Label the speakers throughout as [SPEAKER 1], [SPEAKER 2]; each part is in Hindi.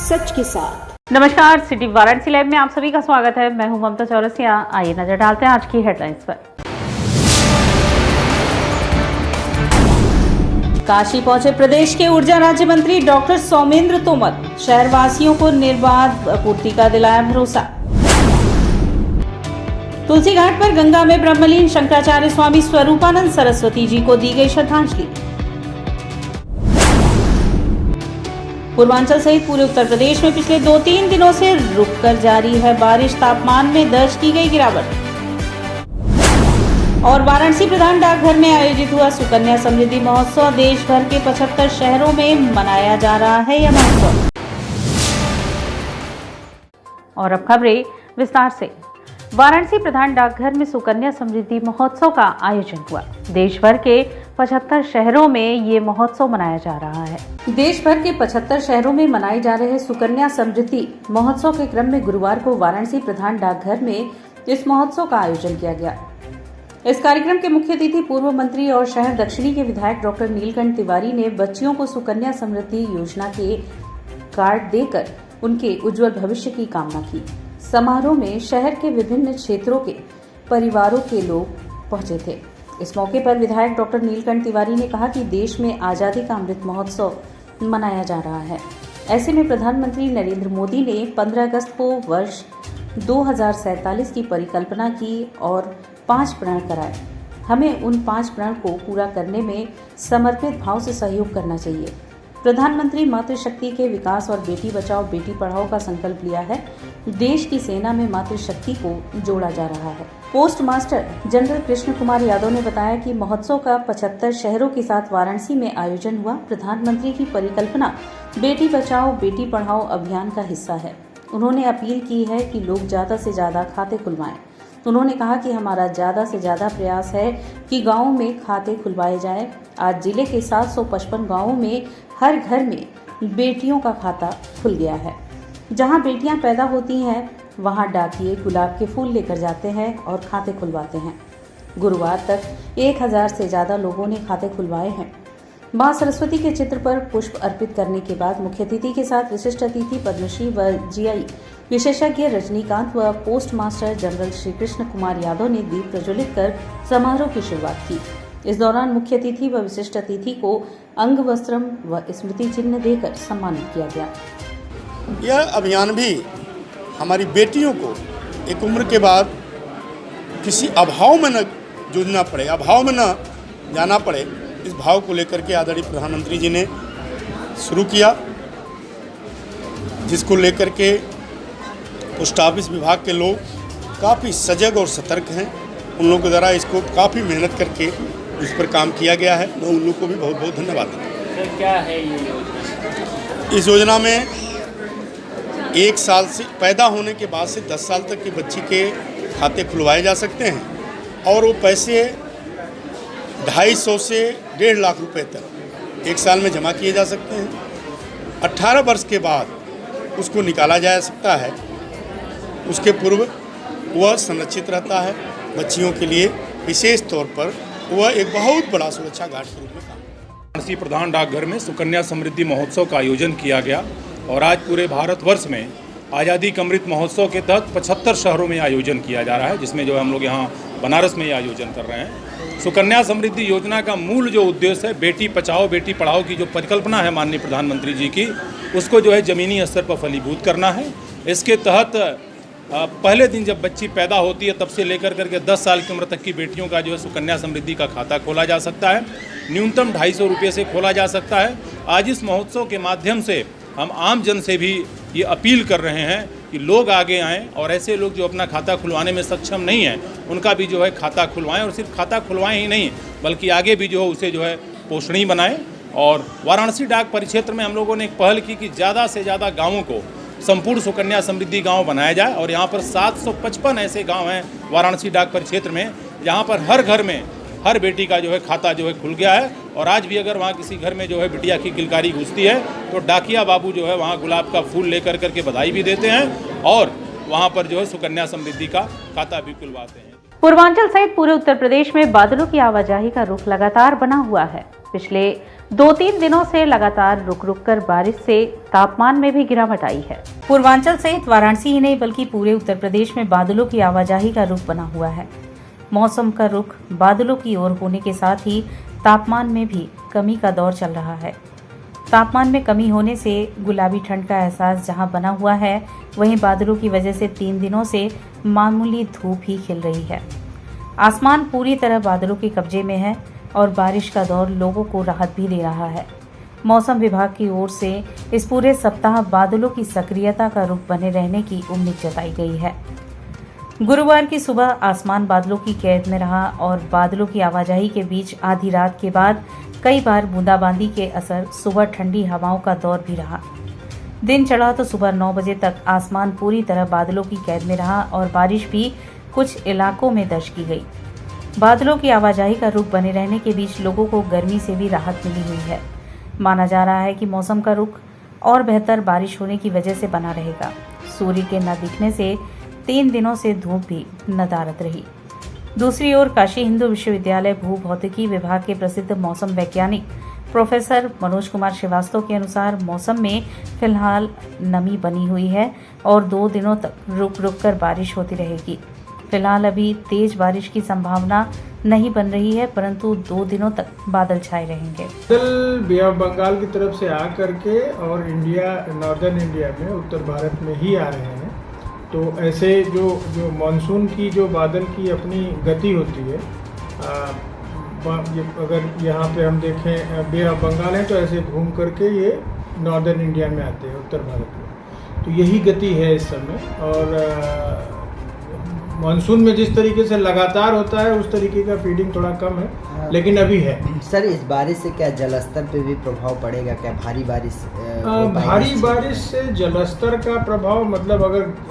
[SPEAKER 1] सच के साथ।
[SPEAKER 2] नमस्कार, सिटी वाराणसी लाइव में आप सभी का स्वागत है। मैं हूं ममता चौरसिया। आइए नजर डालते हैं आज की हेडलाइंस पर। काशी पहुंचे प्रदेश के ऊर्जा राज्य मंत्री डॉक्टर सौमेंद्र तोमर। शहरवासियों को निर्बाध आपूर्ति का दिलाया भरोसा। तुलसी घाट पर गंगा में ब्रह्मलीन शंकराचार्य स्वामी स्वरूपानंद सरस्वती जी को दी गई श्रद्धांजलि। पूर्वांचल सहित पूरे उत्तर प्रदेश में पिछले 2-3 दिनों से रुककर जारी है बारिश। तापमान में दर्ज की गई गिरावट। और वाराणसी प्रधान डाकघर में आयोजित हुआ सुकन्या समृद्धि महोत्सव। देश भर के 75 शहरों में मनाया जा रहा है यह महोत्सव। और अब खबरें विस्तार से। वाराणसी प्रधान डाकघर में सुकन्या समृद्धि महोत्सव का आयोजन हुआ। देश भर के 75 शहरों में ये महोत्सव मनाया जा रहा है। देश भर के 75 शहरों में मनाए जा रहे सुकन्या समृद्धि महोत्सव के क्रम में गुरुवार को वाराणसी प्रधान डाकघर में इस महोत्सव का आयोजन किया गया। इस कार्यक्रम के मुख्य अतिथि पूर्व मंत्री और शहर दक्षिणी के विधायक डॉक्टर नीलकंठ तिवारी ने बच्चियों को सुकन्या समृद्धि योजना के कार्ड देकर उनके उज्जवल भविष्य की कामना की। समारोह में शहर के विभिन्न क्षेत्रों के परिवारों के लोग पहुंचे थे। इस मौके पर विधायक डॉक्टर नीलकंठ तिवारी ने कहा कि देश में आजादी का अमृत महोत्सव मनाया जा रहा है। ऐसे में प्रधानमंत्री नरेंद्र मोदी ने 15 अगस्त को वर्ष 2047 की परिकल्पना की और 5 प्रण कराए। हमें उन 5 प्रण को पूरा करने में समर्पित भाव से सहयोग करना चाहिए। प्रधानमंत्री मातृशक्ति के विकास और बेटी बचाओ बेटी पढ़ाओ का संकल्प लिया है। देश की सेना में मातृशक्ति को जोड़ा जा रहा है। Post master general Krishna Kumar Yadav ने बताया कि महोत्सव का 75 शहरों के साथ वाराणसी में आयोजन हुआ। प्रधानमंत्री की परिकल्पना बेटी बचाओ बेटी पढ़ाओ अभियान का हिस्सा है। उन्होंने अपील की है कि लोग ज्यादा से ज्यादा खाते खुलवाएं। उन्होंने कहा कि हमारा ज्यादा से ज्यादा प्रयास है कि गाँव में खाते खुलवाए जाए। आज जिले के 755 गाँवों में हर घर में बेटियों का खाता खुल गया है। जहां बेटियां पैदा होती हैं वहां डाकिये गुलाब के फूल लेकर जाते हैं और खाते खुलवाते हैं। गुरुवार तक 1000 से ज्यादा लोगों ने खाते खुलवाए हैं। मां सरस्वती के चित्र पर पुष्प अर्पित करने के बाद मुख्य अतिथि के साथ विशिष्ट अतिथि पद्मश्री व जीआई विशेषज्ञ रजनीकांत व post master general Shri Krishna Kumar Yadav ने दीप प्रज्वलित कर समारोह की शुरुआत की। इस दौरान मुख्य अतिथि व विशिष्ट अतिथि को अंग वस्त्रम व स्मृति चिन्ह देकर सम्मानित किया गया।
[SPEAKER 3] यह अभियान भी हमारी बेटियों को एक उम्र के बाद किसी अभाव में न जूझना पड़े, अभाव में न जाना पड़े, इस भाव को लेकर के आदरणीय प्रधानमंत्री जी ने शुरू किया, जिसको लेकर के पोस्ट ऑफिस विभाग के लोग काफ़ी सजग और सतर्क हैं। उन लोगों के द्वारा इसको काफ़ी मेहनत करके इस पर काम किया गया है। मैं उन लोगों को भी बहुत बहुत धन्यवाद देता हूँ।
[SPEAKER 4] क्या है ये योजना?
[SPEAKER 3] इस योजना में 1 साल से पैदा होने के बाद से 10 साल तक की बच्ची के खाते खुलवाए जा सकते हैं और वो पैसे 250 से 1.5 लाख रुपए तक 1 साल में जमा किए जा सकते हैं। 18 वर्ष के बाद उसको निकाला जा सकता है। उसके पूर्व वह संरक्षित रहता है। बच्चियों के लिए विशेष तौर पर वह एक बहुत बड़ा सुरक्षा गार्ड के रूप में काम।
[SPEAKER 5] वाराणसी प्रधान डाकघर में सुकन्या समृद्धि महोत्सव का आयोजन किया गया और आज पूरे भारतवर्ष में आज़ादी का अमृत महोत्सव के तहत 75 शहरों में आयोजन किया जा रहा है, जिसमें जो हम लोग यहाँ बनारस में ये आयोजन कर रहे हैं। सुकन्या समृद्धि योजना का मूल जो उद्देश्य है बेटी बचाओ बेटी पढ़ाओ की जो परिकल्पना है माननीय प्रधानमंत्री जी की, उसको जो है ज़मीनी स्तर पर फलीभूत करना है। इसके तहत पहले दिन जब बच्ची पैदा होती है तब से लेकर करके 10 साल की उम्र तक की बेटियों का जो है सुकन्या समृद्धि का खाता खोला जा सकता है। न्यूनतम 250 रुपये से खोला जा सकता है। आज इस महोत्सव के माध्यम से हम आम जन से भी ये अपील कर रहे हैं कि लोग आगे आएँ और ऐसे लोग जो अपना खाता खुलवाने में सक्षम नहीं हैं उनका भी जो है खाता खुलवाएं और सिर्फ खाता खुलवाएं ही नहीं बल्कि आगे भी जो है उसे जो है पोषणीय बनाएं। और वाराणसी डाक परिक्षेत्र में हम लोगों ने एक पहल की कि ज़्यादा से ज़्यादा गाँवों को संपूर्ण सुकन्या समृद्धि गांव बनाया जाए और यहाँ पर 755 ऐसे गांव हैं वाराणसी डाक परिक्षेत्र में जहाँ पर हर घर में हर बेटी का जो है खाता जो है खुल गया है। और आज भी अगर वहाँ किसी घर में जो है बिटिया की किलकारी घुसती है तो डाकिया बाबू जो है वहाँ गुलाब का फूल लेकर करके बधाई भी देते हैं और वहाँ पर जो है सुकन्या समृद्धि का खाता भी खुलवाते हैं।
[SPEAKER 2] पूर्वांचल सहित पूरे उत्तर प्रदेश में बादलों की आवाजाही का रुख लगातार बना हुआ है। पिछले 2-3 दिनों से लगातार रुक कर बारिश से तापमान में भी गिरावट आई है। पूर्वांचल सहित वाराणसी ही नहीं बल्कि पूरे उत्तर प्रदेश में बादलों की आवाजाही का रुख बना हुआ है। मौसम का रुख बादलों की ओर होने के साथ ही तापमान में भी कमी का दौर चल रहा है। तापमान में कमी होने से गुलाबी ठंड का एहसास जहां बना हुआ है, वहीं बादलों की वजह से 3 दिनों से मामूली धूप ही खिल रही है। आसमान पूरी तरह बादलों के कब्जे में है और बारिश का दौर लोगों को राहत भी दे रहा है। मौसम विभाग की ओर से इस पूरे सप्ताह बादलों की सक्रियता का रुख बने रहने की उम्मीद जताई गई है। गुरुवार की सुबह आसमान बादलों की कैद में रहा और बादलों की आवाजाही के बीच आधी रात के बाद कई बार बूंदाबांदी के असर सुबह ठंडी हवाओं का दौर भी रहा। दिन चढ़ा तो सुबह 9 बजे तक आसमान पूरी तरह बादलों की कैद में रहा और बारिश भी कुछ इलाकों में दर्ज की गई। बादलों की आवाजाही का रुख बने रहने के बीच लोगों को गर्मी से भी राहत मिली हुई है। माना जा रहा है कि मौसम का रुख और बेहतर बारिश होने की वजह से बना रहेगा। सूर्य के न दिखने से 3 दिनों से धूप भी नदारद रही। दूसरी ओर काशी हिंदू विश्वविद्यालय भूभौतिकी विभाग के प्रसिद्ध मौसम वैज्ञानिक प्रोफेसर मनोज कुमार श्रीवास्तव के अनुसार मौसम में फिलहाल नमी बनी हुई है और 2 दिनों तक रुक रुक कर बारिश होती रहेगी। फिलहाल अभी तेज बारिश की संभावना नहीं बन रही है, परंतु 2 दिनों तक बादल छाए रहेंगे।
[SPEAKER 4] बादल बे ऑफ बंगाल की तरफ से आ करके और नॉर्दर्न इंडिया में, उत्तर भारत में ही आ रहे हैं। तो ऐसे जो मानसून की जो बादल की अपनी गति होती है, अगर यहाँ पे हम देखें बे ऑफ बंगाल है तो ऐसे घूम करके ये नॉर्दर्न इंडिया में आते हैं, उत्तर भारत में। तो यही गति है इस समय। और मानसून में जिस तरीके से लगातार होता है उस तरीके का फीडिंग थोड़ा कम है, लेकिन अभी है।
[SPEAKER 1] सर, इस बारिश से क्या जलस्तर पे भी प्रभाव पड़ेगा? क्या भारी बारिश
[SPEAKER 4] भारी बारिश से जलस्तर का प्रभाव, मतलब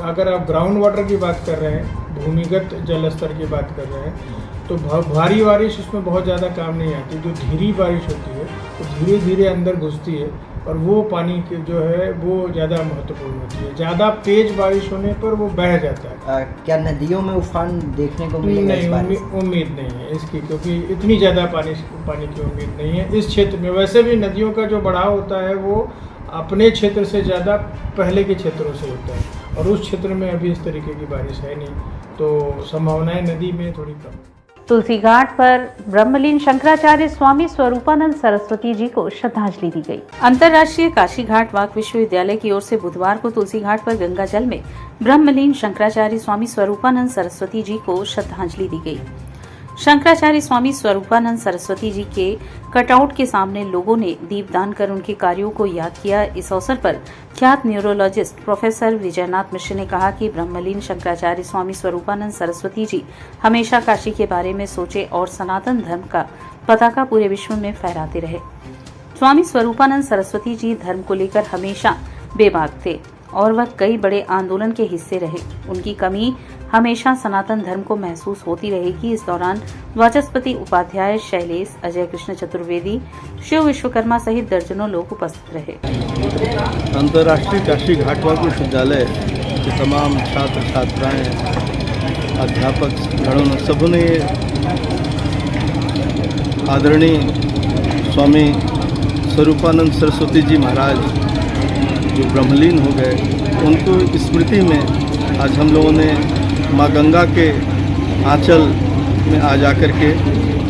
[SPEAKER 4] अगर आप ग्राउंड वाटर की बात कर रहे हैं, भूमिगत जलस्तर की बात कर रहे हैं, तो भारी बारिश उसमें बहुत ज़्यादा काम नहीं आती। जो धीरे बारिश होती है तो धीरे धीरे अंदर घुसती है और वो पानी के जो है वो ज़्यादा महत्वपूर्ण होती है। ज़्यादा तेज बारिश होने पर वो बह जाता है।
[SPEAKER 1] क्या नदियों में उफान देखने को मिलेगा?
[SPEAKER 4] नहीं, उम्मीद नहीं है इसकी, क्योंकि इतनी ज़्यादा पानी की उम्मीद नहीं है इस क्षेत्र में। वैसे भी नदियों का जो बढ़ाव होता है वो अपने क्षेत्र से ज़्यादा पहले के क्षेत्रों से होता है, और उस क्षेत्र में अभी इस तरीके की बारिश है नहीं, तो संभावनाएं नदी में थोड़ी कम।
[SPEAKER 2] तुलसी घाट पर ब्रह्मलीन शंकराचार्य स्वामी स्वरूपानंद सरस्वती जी को श्रद्धांजलि दी गई। अंतर्राष्ट्रीय काशी घाट वाक विश्वविद्यालय की ओर से बुधवार को तुलसी घाट पर गंगा जल में ब्रह्मलीन शंकराचार्य स्वामी स्वरूपानंद सरस्वती जी को श्रद्धांजलि दी गई। शंकराचार्य स्वामी स्वरूपानंद सरस्वती जी के कटआउट के सामने लोगों ने दीपदान कर उनके कार्यों को याद किया। इस अवसर पर ख्यात न्यूरोलॉजिस्ट प्रोफेसर विजयनाथ मिश्र ने कहा कि ब्रह्मलीन शंकराचार्य स्वामी स्वरूपानंद सरस्वती जी हमेशा काशी के बारे में सोचे और सनातन धर्म का पताका पूरे विश्व में फहराते रहे। स्वामी स्वरूपानंद सरस्वती जी धर्म को लेकर हमेशा बेबाक थे और वह कई बड़े आंदोलन के हिस्से रहे। उनकी कमी हमेशा सनातन धर्म को महसूस होती रहेगी। इस दौरान वाचस्पति उपाध्याय शैलेश, अजय कृष्ण चतुर्वेदी, शिव विश्वकर्मा सहित दर्जनों लोग उपस्थित रहे।
[SPEAKER 6] अंतर्राष्ट्रीय काशी घाटवाक विश्वविद्यालय के तमाम छात्र छात्राएं, अध्यापक गणों सबों ने आदरणीय स्वामी स्वरूपानंद सरस्वती जी महाराज जो ब्रह्मलीन हो गए, उनको स्मृति में आज हम लोगों ने माँ गंगा के आंचल में आ जा कर के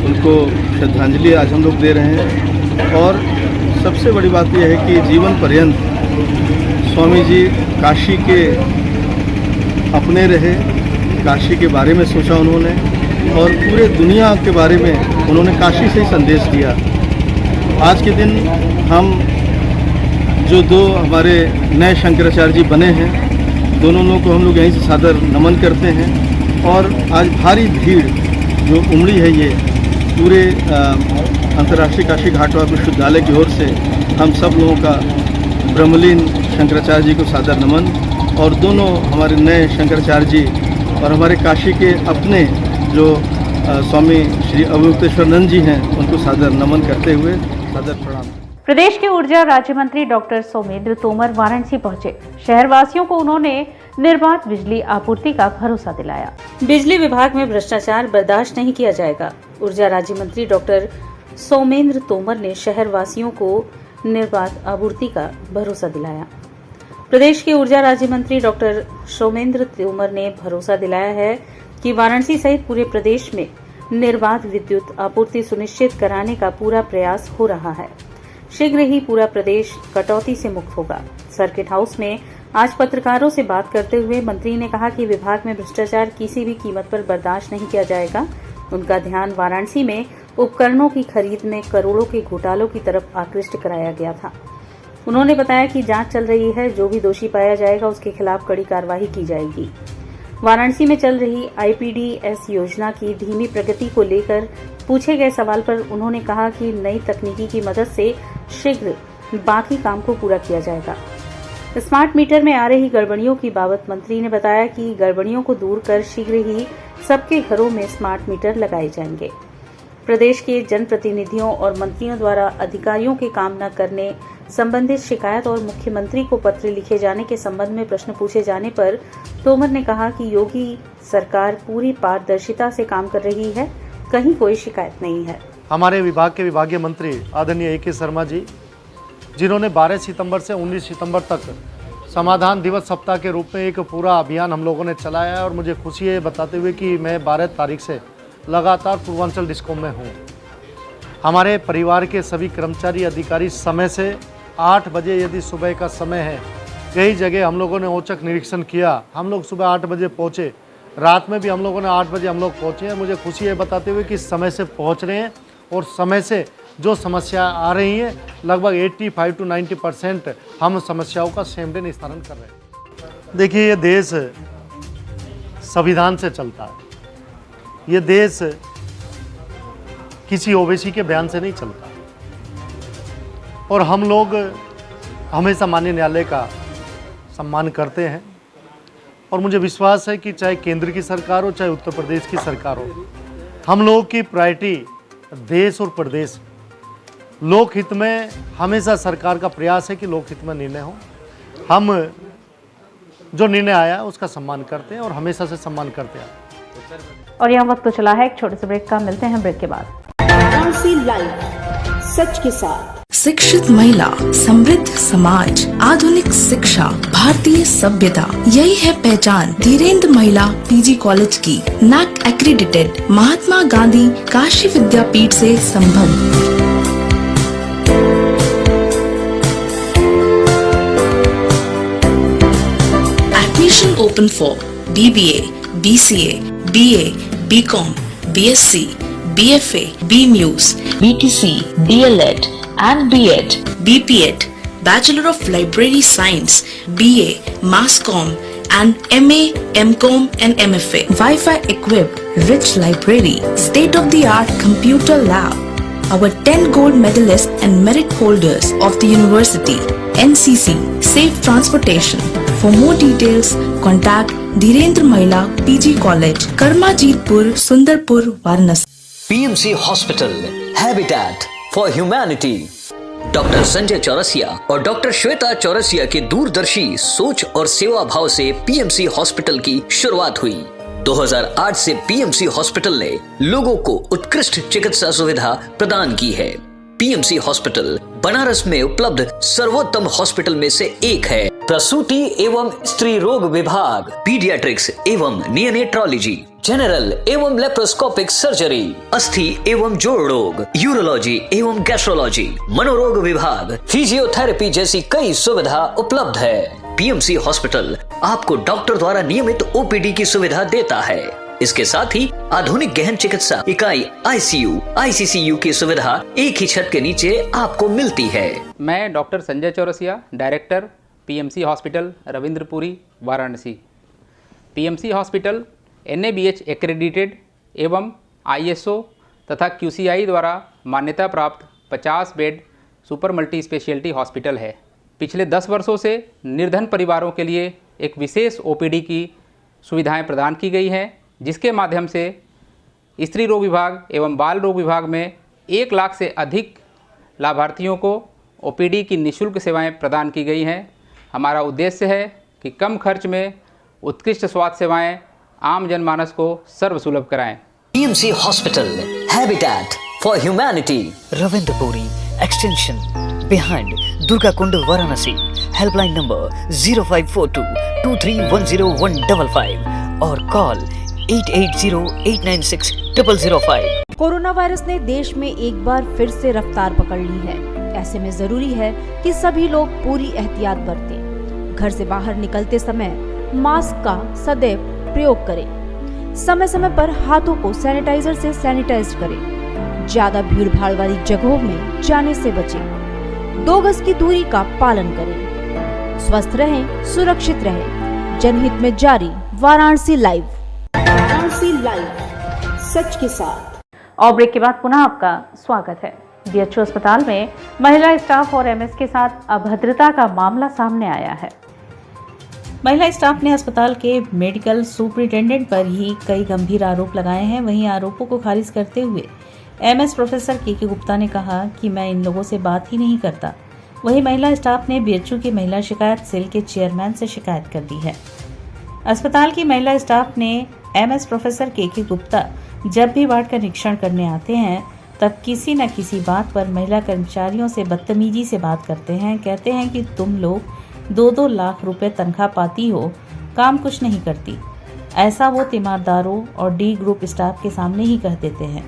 [SPEAKER 6] उनको श्रद्धांजलि आज हम लोग दे रहे हैं। और सबसे बड़ी बात यह है कि जीवन पर्यंत स्वामी जी काशी के अपने रहे, काशी के बारे में सोचा उन्होंने और पूरे दुनिया के बारे में उन्होंने काशी से ही संदेश दिया। आज के दिन हम जो 2 हमारे नए शंकराचार्य जी बने हैं, दोनों लोगों को हम लोग यहीं से सादर नमन करते हैं। और आज भारी भीड़ जो उमड़ी है, ये पूरे अंतर्राष्ट्रीय काशी घाटवाक विश्वविद्यालय की ओर से हम सब लोगों का ब्रह्मलीन शंकराचार्य जी को सादर नमन, और दोनों हमारे नए शंकराचार्य जी और हमारे काशी के अपने जो स्वामी श्री अवधूतेश्वरानंद जी हैं, उनको सादर नमन करते हुए सादर प्रणाम।
[SPEAKER 2] प्रदेश के ऊर्जा राज्य मंत्री डॉक्टर सोमेंद्र तोमर वाराणसी पहुंचे। शहरवासियों को उन्होंने निर्बाध बिजली आपूर्ति का भरोसा दिलाया। बिजली विभाग में भ्रष्टाचार बर्दाश्त नहीं किया जाएगा। ऊर्जा राज्य मंत्री डॉक्टर सोमेंद्र तोमर ने शहर वासियों को निर्बाध आपूर्ति का भरोसा दिलाया। प्रदेश के ऊर्जा राज्य मंत्री डॉक्टर सोमेंद्र तोमर ने भरोसा दिलाया है कि वाराणसी सहित पूरे प्रदेश में निर्बाध विद्युत आपूर्ति सुनिश्चित कराने का पूरा प्रयास हो रहा है। शीघ्र ही पूरा प्रदेश कटौती से मुक्त होगा। सर्किट हाउस में आज पत्रकारों से बात करते हुए मंत्री ने कहा कि विभाग में भ्रष्टाचार किसी भी कीमत पर बर्दाश्त नहीं किया जाएगा। उनका ध्यान वाराणसी में उपकरणों की खरीद में करोड़ों के घोटालों की तरफ आकृष्ट कराया गया था। उन्होंने बताया कि जांच चल रही है, जो भी दोषी पाया जाएगा उसके खिलाफ कड़ी कार्रवाई की जाएगी। वाराणसी में चल रही IPDS योजना की धीमी प्रगति को लेकर पूछे गए सवाल पर उन्होंने कहा कि नई तकनीकी की मदद से शीघ्र बाकी काम को पूरा किया जाएगा। स्मार्ट मीटर में आ रही गड़बड़ियों की बाबत मंत्री ने बताया कि गड़बड़ियों को दूर कर शीघ्र ही सबके घरों में स्मार्ट मीटर लगाए जाएंगे। प्रदेश के जनप्रतिनिधियों और मंत्रियों द्वारा अधिकारियों के काम न करने संबंधित शिकायत और मुख्यमंत्री को पत्र लिखे जाने के संबंध में प्रश्न पूछे जाने पर तोमर ने कहा कि योगी सरकार पूरी पारदर्शिता से काम कर रही है, कहीं कोई शिकायत नहीं है।
[SPEAKER 7] हमारे विभाग के विभागीय मंत्री आदरणीय AK शर्मा जी, जिन्होंने 12 सितंबर से 19 सितंबर तक समाधान दिवस सप्ताह के रूप में एक पूरा अभियान हम लोगों ने चलाया है और मुझे खुशी है बताते हुए कि मैं 12 तारीख से लगातार पूर्वांचल डिस्कॉम में हूँ। हमारे परिवार के सभी कर्मचारी अधिकारी समय से 8 बजे यदि सुबह का समय है, कई जगह हम लोगों ने औचक निरीक्षण किया। हम लोग सुबह 8 बजे पहुँचे, रात में भी हम लोगों ने 8 बजे हम लोग पहुँचे हैं। मुझे खुशी है बताते हुए कि समय से पहुँच रहे हैं और समय से जो समस्या आ रही है लगभग 85 to 90% हम समस्याओं का सेम डे निस्तारण कर रहे हैं। देखिए, ये देश संविधान से चलता है, ये देश किसी ओवैसी के बयान से नहीं चलता और हम लोग हमेशा माननीय न्यायालय का सम्मान करते हैं और मुझे विश्वास है कि चाहे केंद्र की सरकार हो चाहे उत्तर प्रदेश की सरकार हो, हम लोगों की प्रायोरिटी देश और प्रदेश, लोकहित में हमेशा सरकार का प्रयास है कि लोकहित में निर्णय हो। हम जो निर्णय आया उसका सम्मान करते हैं और हमेशा से सम्मान करते हैं।
[SPEAKER 2] और यहाँ वक्त तो चला है एक छोटे से ब्रेक का, मिलते हैं ब्रेक के बाद।
[SPEAKER 8] वाराणसी लाइव, सच के साथ।
[SPEAKER 9] शिक्षित महिला, समृद्ध समाज, आधुनिक शिक्षा, भारतीय सभ्यता, यही है पहचान धीरेन्द्र महिला PG कॉलेज की। NAC एक्रीडिटेड, महात्मा गांधी काशी विद्यापीठ से संबद्ध। Admission open for BBA, BCA, BA, BCom, BSc, BFA, BMUS, BTC, DLED and B.Ed, BPEd, Bachelor of Library Science, BA, Mass Comm and MA, MCom and MFA. Wi-Fi equipped, rich library, state-of-the-art computer lab. Our 10 gold medalists and merit holders of the university, NCC, safe transportation. For more details, contact Dhirendra Mahila PG College, Karmajitpur, Sundarpur, Varanasi.
[SPEAKER 10] PMC Hospital, Habitat for Humanity। Doctor Sanjay Chaurasia और डॉक्टर श्वेता चौरसिया के दूरदर्शी सोच और सेवा भाव से PMC हॉस्पिटल की शुरुआत हुई। 2008 से PMC हॉस्पिटल ने लोगों को उत्कृष्ट चिकित्सा सुविधा प्रदान की है। PMC हॉस्पिटल बनारस में उपलब्ध सर्वोत्तम हॉस्पिटल में से एक है। प्रसूति एवं स्त्री रोग विभाग, पीडियाट्रिक्स एवं नियोनेट्रोलॉजी, जनरल एवं लेप्रोस्कोपिक सर्जरी, अस्थि एवं जोड़ रोग, यूरोलॉजी एवं गैस्ट्रोलॉजी, मनोरोग विभाग, फिजियोथेरेपी जैसी कई सुविधा उपलब्ध है। PMC हॉस्पिटल आपको डॉक्टर द्वारा नियमित OPD की सुविधा देता है। इसके साथ ही आधुनिक गहन चिकित्सा इकाई ICU, ICCU की सुविधा एक ही छत के नीचे आपको मिलती है।
[SPEAKER 11] मैं doctor Sanjay Chaurasia, director PMC hospital Ravindrapuri, Varanasi. PMC hospital NABH accredited एवं ISO तथा QCI द्वारा मान्यता प्राप्त 50 bed super multi speciality hospital है। पिछले 10 वर्षों से निर्धन परिवारों के लिए एक विशेष OPD की सुविधाएं प्रदान की गई हैं, जिसके माध्यम से स्त्री रोग विभाग एवं बाल रोग विभाग में 1 लाख से अधिक लाभार्थियों को OPD की निःशुल्क सेवाएं प्रदान की गई हैं। हमारा उद्देश्य है कि कम खर्च में उत्कृष्ट स्वास्थ्य सेवाएं आम जनमानस को सर्वसुलभ कराएं।
[SPEAKER 10] PMC hospital, habitat for humanity. Ravindra Extension behind Durga Kund, Varanasi. Helpline number 0542 2310155 और कॉल 8808960005।
[SPEAKER 8] कोरोना वायरस ने देश में एक बार फिर से रफ्तार पकड़ ली है। ऐसे में जरूरी है कि सभी लोग पूरी एहतियात बरतें। घर से बाहर निकलते समय मास्क का सदैव प्रयोग करें। समय समय पर हाथों को सैनिटाइजर से सैनिटाइज करें। ज्यादा भीड़ भाड़ वाली जगहों में जाने से बचें। 2 गज की दूरी का पालन करें। स्वस्थ रहें, सुरक्षित रहें। जनहित में जारी वाराणसी लाइव।
[SPEAKER 9] वाराणसी लाइव, सच के साथ।
[SPEAKER 2] और ब्रेक के बाद पुनः आपका स्वागत है। बीएचयू अस्पताल में महिला स्टाफ और एमएस के साथ अभद्रता का मामला सामने आया है। महिला स्टाफ ने अस्पताल के मेडिकल सुपरिटेंडेंट पर ही कई गंभीर आरोप लगाए हैं। वहीं आरोपों को खारिज करते हुए एमएस प्रोफेसर के गुप्ता ने कहा कि मैं इन लोगों से बात ही नहीं करता। वहीं महिला स्टाफ ने बीएचयू की महिला शिकायत सेल के चेयरमैन से शिकायत कर दी है। अस्पताल की महिला स्टाफ ने एमएस प्रोफेसर के गुप्ता जब भी वार्ड का निरीक्षण करने आते हैं तब किसी न किसी बात पर महिला कर्मचारियों से बदतमीजी से बात करते हैं। कहते हैं कि तुम लोग 2-2 लाख रुपए तनख्वाह पाती हो, काम कुछ नहीं करती। ऐसा वो तीमारदारों और डी ग्रुप स्टाफ के सामने ही कह देते हैं।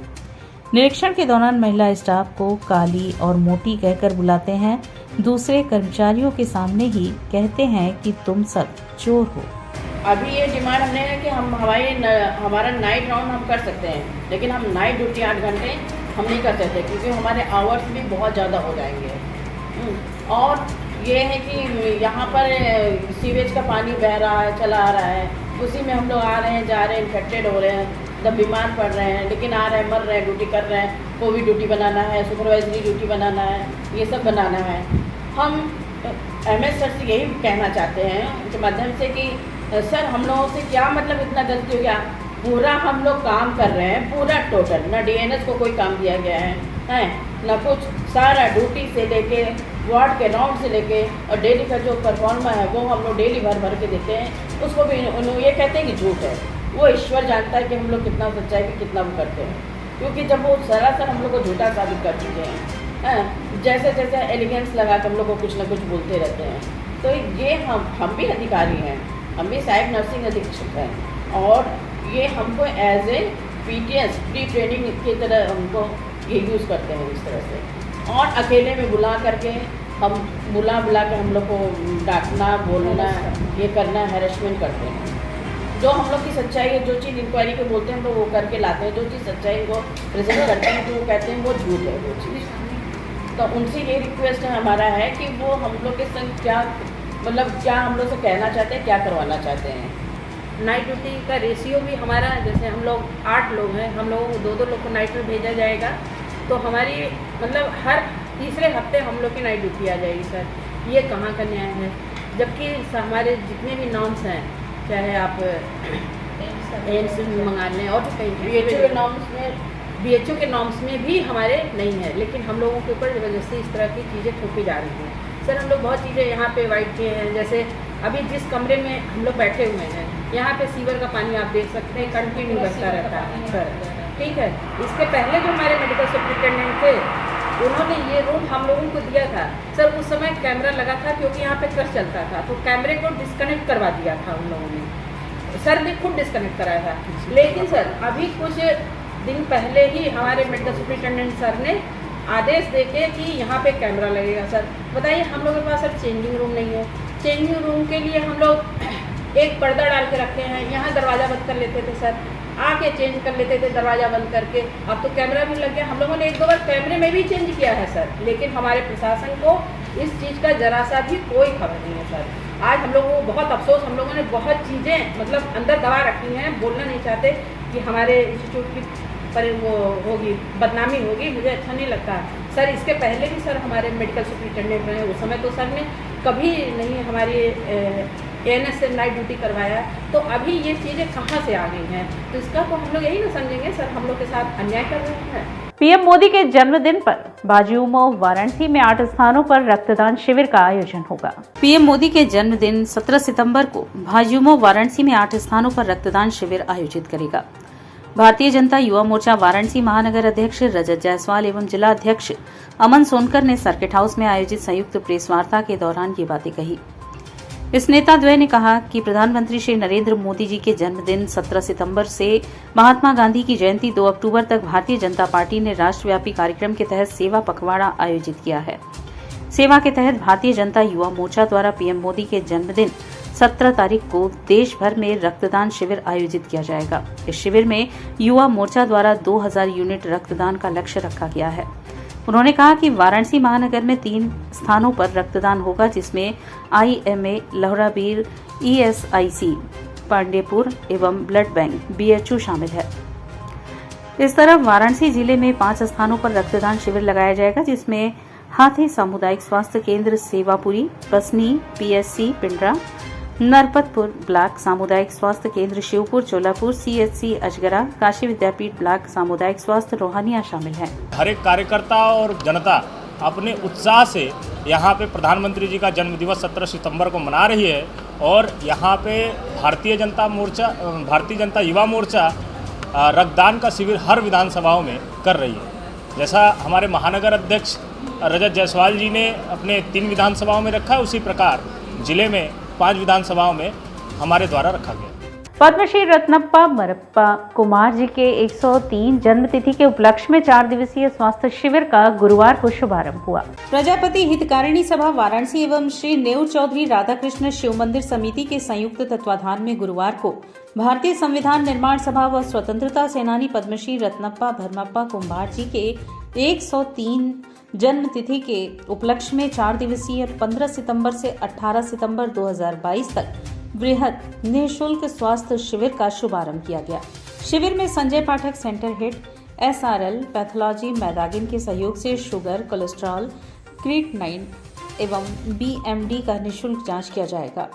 [SPEAKER 2] निरीक्षण के दौरान महिला स्टाफ को काली और मोटी कहकर बुलाते हैं। दूसरे कर्मचारियों के सामने ही कहते हैं कि तुम सब चोर हो।
[SPEAKER 12] अभी ये डिमांड हमने है कि हमारा नाइट राउंड हम कर सकते हैं, लेकिन हम नाइट ड्यूटी 8 घंटे हम नहीं कर सकते क्योंकि हमारे आवर्स भी बहुत ज़्यादा हो जाएंगे। और ये है कि यहाँ पर सीवेज का पानी बह रहा है, चला आ रहा है, उसी में हम लोग आ रहे हैं, जा रहे हैं, इन्फेक्टेड हो रहे हैं, तब बीमार पड़ रहे हैं, लेकिन आ रहे हैं, मर रहे हैं, ड्यूटी कर रहे हैं। कोविड ड्यूटी बनाना है, सुपरवाइजरी ड्यूटी बनाना है, ये सब बनाना है। हम एमएस सर से यही कहना चाहते हैं उनके माध्यम से कि सर हम लोगों से क्या मतलब इतना गलती हो गया। पूरा हम लोग काम कर रहे हैं, पूरा टोटल, ना डीएनएस को कोई काम दिया गया है ना कुछ। सारा ड्यूटी से लेके वार्ड के राउंड से लेके और डेली का जो परफॉर्मा है वो हम लोग डेली भर के देते हैं। उसको भी उन्होंने ये कहते हैं कि झूठ है। वो ईश्वर जानता है कि हम लोग कितना सच्चाई की कितना वो करते हैं, क्योंकि जब वो सरासर हम लोग को झूठा साबित कर चुके हैं। जैसे जैसे एलिगेंस लगा कर हम लोग को कुछ ना कुछ बोलते रहते हैं। तो ये हम भी अधिकारी हैं, हम भी सहायक नर्सिंग अधीक्षक हैं और ये हमको as a PTS pre training की तरह हमको ये यूज़ करते हैं इस तरह से। और अकेले में बुला करके हम बुला के हम लोग को डांटना, बोलना, ये करना, हैरेसमेंट करते हैं। जो हम लोग की सच्चाई है, जो चीज़ इंक्वायरी के बोलते हैं तो वो करके लाते हैं, जो चीज़ सच्चाई को प्रेजेंट करते हैं तो वो कहते हैं वो झूठ है वो चीज़। तो उनसे ये रिक्वेस्ट हमारा है कि वो हम लोग के संग क्या हम लोग से कहना चाहते हैं, क्या करवाना चाहते हैं।
[SPEAKER 13] नाइट ड्यूटी का रेशियो भी हमारा, जैसे हम लोग 8 लोग हैं, हम लोगों को 2-2 लोग को नाइट में भेजा जाएगा, तो हमारी हर तीसरे हफ्ते हम लोग की नाइट ड्यूटी आ जाएगी। सर ये कहाँ का न्याय है? जबकि हमारे जितने भी नॉर्म्स हैं, चाहे आप एम्स मंगा लें और कहीं बीएचयू के नॉर्म्स में भी हमारे नहीं है, लेकिन हम लोगों के ऊपर ज़बरदस्ती इस तरह की चीज़ें थोपी जा रही हैं। सर हम लोग बहुत चीज़ें यहाँ पे अवॉइड किए हैं। जैसे अभी जिस कमरे में हम लोग बैठे हुए हैं, यहाँ पे सीवर का पानी आप देख सकते हैं कंटिन्यू बहता रहता है सर, ठीक है। इसके पहले जो हमारे मेडिकल सुपरिटेंडेंट थे उन्होंने ये रूम हम लोगों को दिया था। सर उस समय कैमरा लगा था क्योंकि यहाँ पे क्रश चलता था, तो कैमरे को डिस्कनेक्ट करवा दिया था उन लोगों ने। सर ने खुद डिस्कनेक्ट कराया था। लेकिन सर अभी कुछ दिन पहले ही हमारे मेडिकल सुपरिटेंडेंट सर ने आदेश देके कि यहाँ पे कैमरा लगेगा। सर बताइए, हम लोगों के पास सर चेंजिंग रूम नहीं है। चेंजिंग रूम के लिए हम लोग एक पर्दा डाल के रखे हैं, यहाँ दरवाज़ा बंद कर लेते थे सर, आके चेंज कर लेते थे दरवाज़ा बंद करके। अब तो कैमरा भी लग गया। हम लोगों ने 1-2 बार कैमरे में भी चेंज किया है सर, लेकिन हमारे प्रशासन को इस चीज़ का जरा सा भी कोई खबर नहीं है सर। आज हम लोगों को बहुत अफसोस, हम लोगों ने बहुत चीज़ें अंदर दबा रखी हैं, बोलना नहीं चाहते कि हमारे इंस्टीट्यूट की पर वो होगी, बदनामी होगी, मुझे अच्छा नहीं लगता सर। इसके पहले भी सर हमारे मेडिकल सुपरिटेंडेंट रहे, उस समय तो सर ने कभी नहीं हमारी एएनएस से नाइट ड्यूटी करवाया। तो अभी ये चीज़ें कहाँ से आ गई हैं? तो इसका तो हम लोग यही ना समझेंगे सर, हम लोग के साथ अन्याय कर रहे हैं।
[SPEAKER 2] पीएम मोदी के जन्मदिन पर भाजयुमो वाराणसी में 8 स्थानों पर रक्तदान शिविर का आयोजन होगा। पीएम मोदी के जन्मदिन 17 सितंबर को भाजयुमो वाराणसी में 8 स्थानों पर रक्तदान शिविर आयोजित करेगा। भारतीय जनता युवा मोर्चा वाराणसी महानगर अध्यक्ष रजत जायसवाल एवं जिला अध्यक्ष अमन सोनकर ने सर्किट हाउस में आयोजित संयुक्त प्रेस वार्ता के दौरान ये बातें कही। इस नेता द्वय ने कहा कि प्रधानमंत्री श्री नरेंद्र मोदी जी के जन्मदिन 17 सितंबर से महात्मा गांधी की जयंती 2 अक्टूबर तक भारतीय जनता पार्टी ने राष्ट्रव्यापी कार्यक्रम के तहत सेवा पखवाड़ा आयोजित किया है। सेवा के तहत भारतीय जनता युवा मोर्चा द्वारा पीएम मोदी के जन्मदिन 17 तारीख को देश भर में रक्तदान शिविर आयोजित किया जाएगा। इस शिविर में युवा मोर्चा द्वारा 2000 यूनिट रक्तदान का लक्ष्य रखा गया है। उन्होंने कहा कि वाराणसी महानगर में 3 स्थानों पर रक्तदान होगा, जिसमें IMA, लहराबीर, ESIC, पांडेपुर एवं ब्लड बैंक BHU शामिल है। इस तरह वाराणसी जिले में 5 स्थानों पर रक्तदान शिविर लगाया जाएगा, जिसमें हाथी सामुदायिक स्वास्थ्य केंद्र सेवापुरी, बसनी PSC पिंडरा, नरपतपुर ब्लॉक सामुदायिक स्वास्थ्य केंद्र शिवपुर, चोलापुर, CHC अजगरा, काशी विद्यापीठ ब्लॉक सामुदायिक स्वास्थ्य रोहानिया शामिल है।
[SPEAKER 14] हर एक कार्यकर्ता और जनता अपने उत्साह से यहाँ पे प्रधानमंत्री जी का जन्मदिवस 17 सितंबर को मना रही है और यहाँ पे भारतीय जनता युवा मोर्चा रक्तदान का शिविर हर विधानसभाओं में कर रही है। जैसा हमारे महानगर अध्यक्ष रजत जायसवाल जी ने अपने 3 विधानसभाओं में रखा है, उसी प्रकार जिले में 5 विधानसभाओं में हमारे द्वारा रखा गया।
[SPEAKER 2] पद्मश्री रत्नप्पा मरप्पा कुमार जी के 103 जन्मतिथि के उपलक्ष्य में 4 दिवसीय स्वास्थ्य शिविर का गुरुवार को शुभारंभ हुआ। प्रजापति हितकारिणी सभा वाराणसी एवं श्री नेऊर चौधरी राधाकृष्ण शिव मंदिर समिति के संयुक्त तत्वाधान में गुरुवार को भारतीय संविधान निर्माण सभा व स्वतंत्रता सेनानी पद्मश्री रत्नप्पा भरमप्पा कुमार जी के 103 जन्म तिथि के उपलक्ष्य में 4 दिवसीय 15 सितंबर से 18 सितंबर 2022 तक वृहद निःशुल्क स्वास्थ्य शिविर का शुभारंभ किया गया। शिविर में Sanjay Pathak centre head SRL pathology मैदागिन के सहयोग से शुगर, कोलेस्ट्रॉल, क्रिएटिनिन एवं BMD का निःशुल्क जांच किया जाएगा।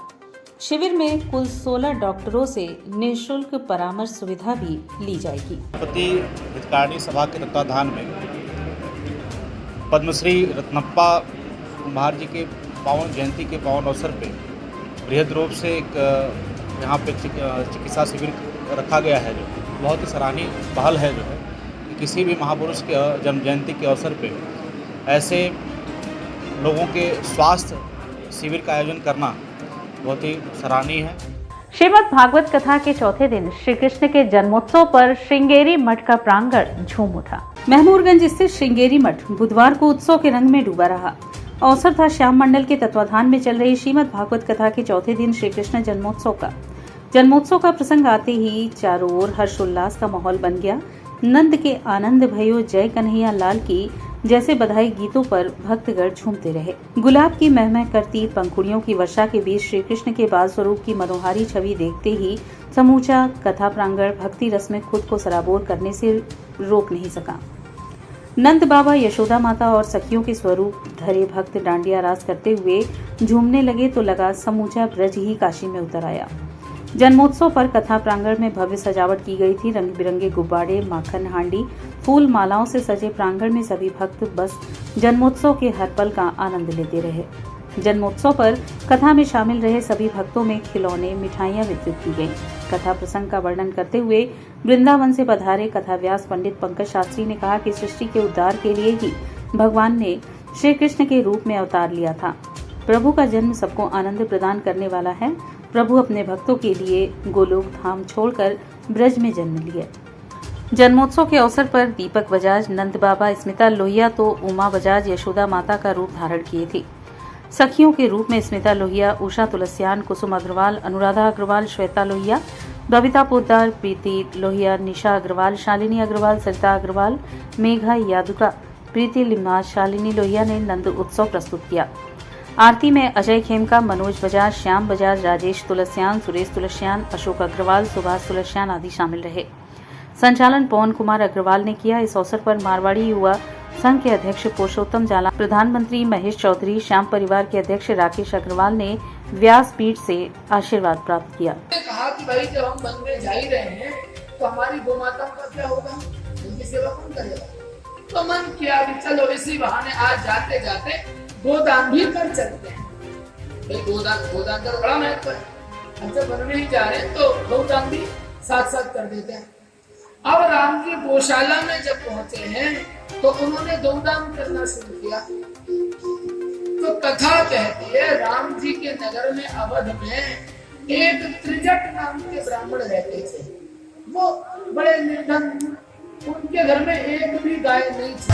[SPEAKER 2] शिविर में कुल 16 डॉक्टरों से निःशुल्क परामर्श सुविधा भी ली जाएगी।
[SPEAKER 14] पति हितकारिणी सभा के तत्वाधान में पद्मश्री रत्नप्पा कुमार जी के पावन जयंती के पावन अवसर पे बृहद रूप से एक यहाँ पे चिकित्सा शिविर रखा गया है, जो बहुत ही सराहनीय पहल है। जो है कि किसी भी महापुरुष के जन्म जयंती के अवसर पे ऐसे लोगों के स्वास्थ्य शिविर का आयोजन करना बहुत ही सराहनीय है।
[SPEAKER 2] श्रीमद् भागवत कथा के चौथे दिन श्री कृष्ण के जन्मोत्सव पर श्रृंगेरी मठ का प्रांगण झूम उठा। महमूरगंज स्थित श्रृंगेरी मठ बुधवार को उत्सव के रंग में डूबा रहा। अवसर था श्याम मंडल के तत्वाधान में चल रही श्रीमद् भागवत कथा के चौथे दिन श्री कृष्ण जन्मोत्सव का। जन्मोत्सव का प्रसंग आते ही चारों ओर हर्षोल्लास का माहौल बन गया। नंद के आनंद भयो जय कन्हैया लाल की जैसे बधाई गीतों पर भक्तगण झूमते रहे। गुलाब की महमह करती पंखुड़ियों की वर्षा के बीच श्री कृष्ण के बाल स्वरूप की मनोहारी छवि देखते ही समूचा कथा प्रांगण भक्ति रस में खुद को सराबोर करने से रोक नहीं सका। नंद बाबा, यशोदा माता और सखियों के स्वरूप धरे भक्त डांडिया रास करते हुए झूमने लगे तो लगा समूचा ब्रज ही काशी में उतर आया। जन्मोत्सव पर कथा प्रांगण में भव्य सजावट की गई थी। रंग बिरंगे गुब्बारे, माखन हांडी, फूल मालाओं से सजे प्रांगण में सभी भक्त बस जन्मोत्सव के हर पल का आनंद लेते रहे। जन्मोत्सव पर कथा में शामिल रहे सभी भक्तों में खिलौने, मिठाइयां वितरित की गईं। कथा प्रसंग का वर्णन करते हुए वृंदावन से पधारे कथा व्यास पंडित पंकज शास्त्री ने कहा कि सृष्टि के उद्धार के लिए ही भगवान ने श्री कृष्ण के रूप में अवतार लिया था। प्रभु का जन्म सबको आनंद प्रदान करने वाला है। प्रभु अपने भक्तों के लिए गोलोक धाम छोड़कर ब्रज में जन्म लिए। जन्मोत्सव के अवसर पर दीपक बजाज, नंद बाबा, स्मिता लोहिया तो उमा बजाज यशोदा माता का रूप धारण किए थे। सखियों के रूप में स्मिता लोहिया, उषा तुलसियान, कुसुम अग्रवाल, अनुराधा अग्रवाल, श्वेता लोहिया, बबीता पोद्दार, प्रीति लोहिया, निशा अग्रवाल, शालिनी अग्रवाल, सरिता अग्रवाल, मेघा यादुका, प्रीति लिम्नाज, शालिनी लोहिया ने नंद उत्सव प्रस्तुत किया। आरती में अजय खेमका, मनोज बजाज, श्याम बजाज, राजेश तुलसियान, सुरेश तुलसियान, अशोक अग्रवाल, सुभाष तुलसियान आदि शामिल रहे। संचालन पवन कुमार अग्रवाल ने किया। इस अवसर पर मारवाड़ी युवा संघ के अध्यक्ष पुरुषोत्तम जाला, प्रधानमंत्री महेश चौधरी, श्याम परिवार के अध्यक्ष राकेश अग्रवाल ने व्यासपीठ से आशीर्वाद प्राप्त किया।
[SPEAKER 15] कहा कि भाई जब हम वन में जा ही रहे हैं तो हमारी गौ माताओं का क्या होगा, उनकी सेवा कौन करेगा। तो मन किया कि चलो इसी बहाने आज जाते जाते गोदान भी कर चलते हैं। भाई गोदान का बड़ा महत्व है। हम जब वन में ही जा रहे हैं तो गोदान भी साथ साथ कर देते हैं। अब राम जी गौशाला में जब पहुंचे हैं तो उन्होंने गोदान करना शुरू किया। तो कथा कहती है राम जी के नगर में अवध में एक त्रिजट नाम के ब्राह्मण रहते थे। वो बड़े निर्धन, उनके घर में एक भी गाय नहीं थी।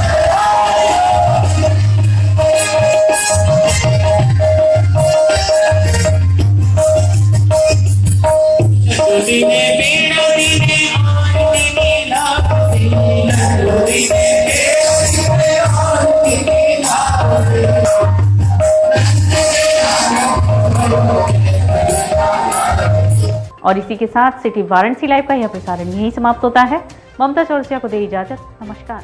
[SPEAKER 2] और इसी के साथ सिटी वाराणसी लाइव का यह प्रसारण यहीं समाप्त होता है। ममता चौरसिया को दे इजाजत। नमस्कार।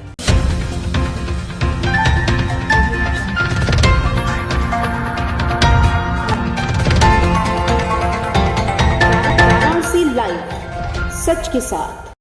[SPEAKER 8] वाराणसी लाइव, सच के साथ।